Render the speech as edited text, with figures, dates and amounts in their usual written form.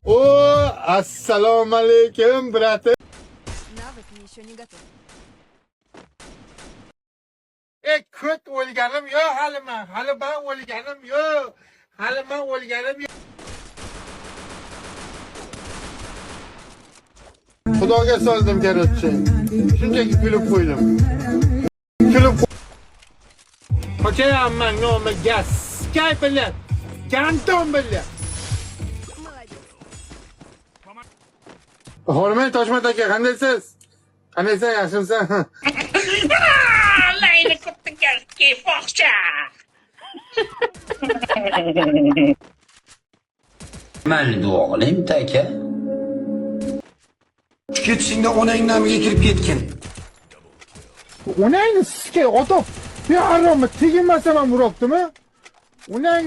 О, assalomu alaykum, brate. Навык еще не готов. Kut o'lganim yo'q hali men. Hali men o'lganim yo'q. Hali men o'lganim yo'q. Xudoga soldim karotchi. Shunchaki kulib qo'ydim. Qochayapman nomiga. Skype bilan. Kanton bilan. Молодец. Hurmat Toshmat aka, qandaysiz? Qandaysan, yaxshimisan? Layla kuttigarki fohsha. Nimaligi o'g'lim taka? Ketishingda onang namiga kirib ketgin. Onangni sizga otib, bu haromni tegmasaman uribdimi? Onang